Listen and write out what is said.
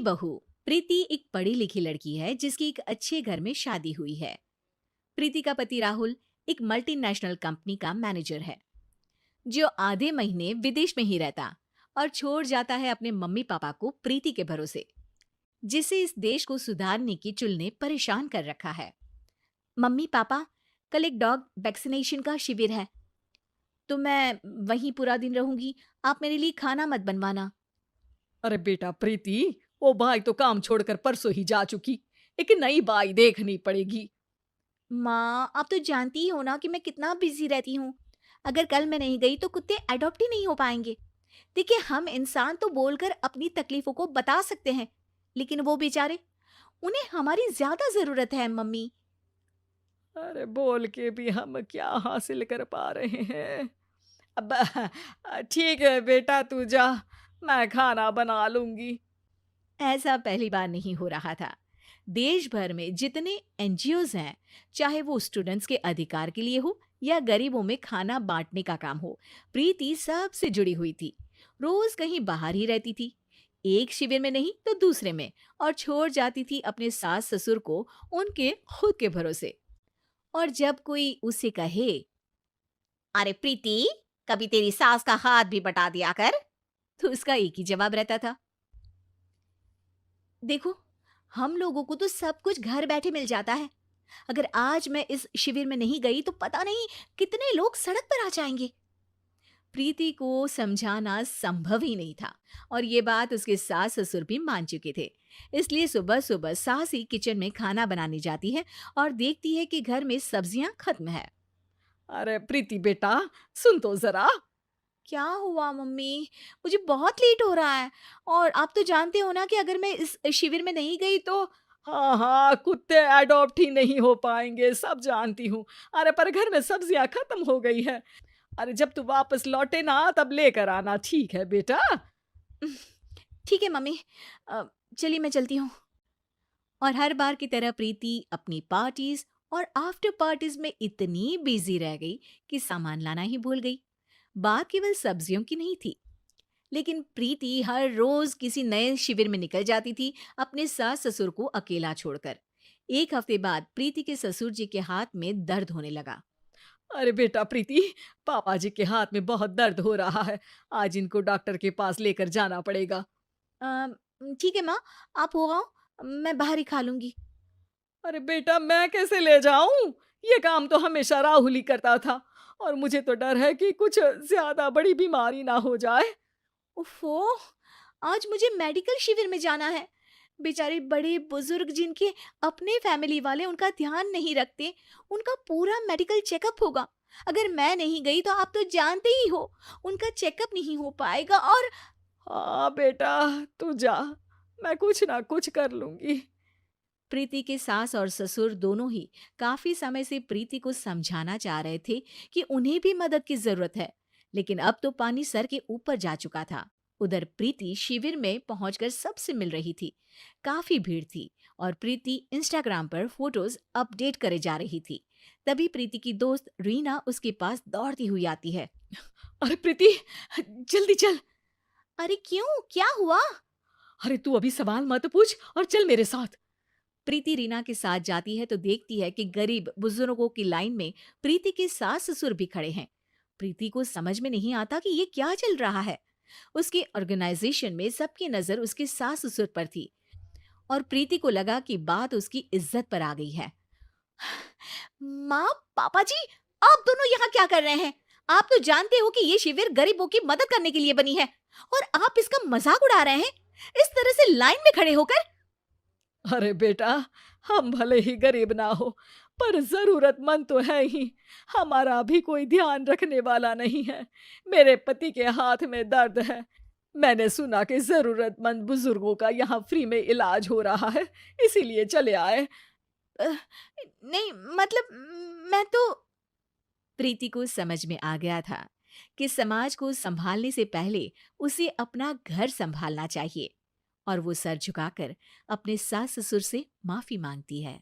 बहू प्रीति एक पढ़ी लिखी लड़की है जिसकी एक अच्छे घर में शादी हुई है। प्रीति का पति राहुल एक मल्टीनेशनल कंपनी का मैनेजर है जो आधे महीने विदेश में ही रहता और छोड़ जाता है अपने मम्मी पापा को प्रीति के भरोसे, जिसे इस देश को सुधारने की चुल ने परेशान कर रखा है। मम्मी पापा, कल एक डॉग वैक्सीनेशन का शिविर है तो मैं वहीं पूरा दिन रहूंगी। आप मेरे लिए खाना मत बनवाना। अरे बेटा प्रीति, वो बाई तो काम छोड़कर परसों ही जा चुकी। एक नई बाई देखनी पड़ेगी। माँ, आप तो जानती ही हो ना कि मैं कितना बिजी रहती हूँ। अगर कल मैं नहीं गई तो कुत्ते अडॉप्ट ही नहीं हो पाएंगे। देखिए, हम इंसान तो बोलकर अपनी तकलीफों को बता सकते हैं, लेकिन वो बेचारे, उन्हें हमारी ज्यादा जरूरत है मम्मी। अरे बोल के भी हम क्या हासिल कर पा रहे हैं। अब ठीक है बेटा, तू जा, मैं खाना बना लूंगी। ऐसा पहली बार नहीं हो रहा था। देश भर में जितने एनजीओज हैं, चाहे वो स्टूडेंट्स के अधिकार के लिए हो या गरीबों में खाना बांटने का काम हो, प्रीति सबसे जुड़ी हुई थी। रोज कहीं बाहर ही रहती थी, एक शिविर में नहीं तो दूसरे में, और छोड़ जाती थी अपने सास ससुर को उनके खुद के भरोसे। और जब कोई उसे कहे, अरे प्रीति, कभी तेरी सास का हाथ भी बटा दिया कर, तो उसका एक ही जवाब रहता था, देखो, हम लोगों को तो सब कुछ घर बैठे मिल जाता है। अगर आज मैं इस शिविर में नहीं गई तो पता नहीं कितने लोग सड़क पर आ जाएंगे। प्रीति को समझाना संभव ही नहीं था, और ये बात उसके सास ससुर भी मान चुके थे। इसलिए सुबह सुबह सास ही किचन में खाना बनाने जाती है और देखती है कि घर में सब्जियां खत्म है। अरे प्रीति बेटा, सुन तो जरा। क्या हुआ मम्मी? मुझे बहुत लेट हो रहा है, और आप तो जानते हो ना कि अगर मैं इस शिविर में नहीं गई तो। हाँ हाँ, कुत्ते अडॉप्ट ही नहीं हो पाएंगे, सब जानती हूँ। अरे पर घर में सब्जियां खत्म हो गई है। अरे जब तू वापस लौटे ना तब लेकर आना, ठीक है बेटा। ठीक है मम्मी, अ, चलिए मैं चलती हूँ। और हर बार की तरह प्रीति अपनी पार्टीज और आफ्टर पार्टीज में इतनी बिजी रह गई कि सामान लाना ही भूल गई। बात केवल सब्जियों की नहीं थी, लेकिन प्रीति हर रोज किसी नए शिविर में निकल जाती थी, अपने सास ससुर को अकेला छोड़कर। एक हफ्ते बाद प्रीति के ससुर जी के हाथ में दर्द होने लगा। अरे बेटा प्रीति, पापा जी के हाथ में बहुत दर्द हो रहा है। आज इनको डॉक्टर के पास लेकर जाना पड़ेगा। "अ, ठीक है माँ, आप हो आओ, मैं बाहर ही खा लूंगी। अरे बेटा, मैं कैसे ले जाऊं? ये काम तो हमेशा राहुल ही करता था, और मुझे तो डर है कि कुछ ज्यादा बड़ी बीमारी ना हो जाए। उफ़ो! आज मुझे मेडिकल शिविर में जाना है। बेचारे बड़े बुजुर्ग जिनके अपने फैमिली वाले उनका ध्यान नहीं रखते, उनका पूरा मेडिकल चेकअप होगा। अगर मैं नहीं गई तो आप तो जानते ही हो, उनका चेकअप नहीं हो पाएगा। और हाँ बेटा, तू जा, मैं कुछ ना कुछ कर लूंगी। प्रीति के सास और ससुर दोनों ही काफी समय से प्रीति को समझाना चाह रहे थे कि उन्हें भी मदद की जरूरत है, लेकिन अब तो पानी सर के ऊपर जा चुका था। उधर प्रीति शिविर में पहुंचकर सबसे मिल रही थी। काफी भीड़ थी और प्रीति इंस्टाग्राम पर फोटोज अपडेट करे जा रही थी। तभी प्रीति की दोस्त रीना उसके पास दौड़ती हुई आती है। अरे प्रीति, जल्दी चल। अरे क्यों, क्या हुआ? अरे तू अभी सवाल मत पूछ और चल मेरे साथ। प्रीति रीना के साथ जाती है तो देखती है कि गरीब बुजुर्गों की लाइन में प्रीति के सास ससुर भी खड़े हैं। प्रीति को समझ में नहीं आता कि ये क्या चल रहा है। उसके ऑर्गेनाइजेशन में सबकी नजर उसके सास ससुर पर थी, और प्रीति को लगा कि बात उसकी इज्जत पर आ गई है। माँ, पापा जी, आप दोनों यहाँ क्या कर रहे हैं? आप तो जानते हो कि ये शिविर गरीबों की मदद करने के लिए बनी है, और आप इसका मजाक उड़ा रहे हैं इस तरह से लाइन में खड़े होकर। अरे बेटा, हम भले ही गरीब ना हो, पर जरूरतमंद तो है ही। हमारा भी कोई ध्यान रखने वाला नहीं है। मेरे पति के हाथ में दर्द है। मैंने सुना कि जरूरतमंद बुजुर्गों का यहाँ फ्री में इलाज हो रहा है, इसीलिए चले आए। अ, नहीं, मतलब मैं तो। प्रीति को समझ में आ गया था कि समाज को संभालने से पहले उसे अपना घर संभालना चाहिए, और वो सर झुकाकर अपने सास ससुर से माफी मांगती है।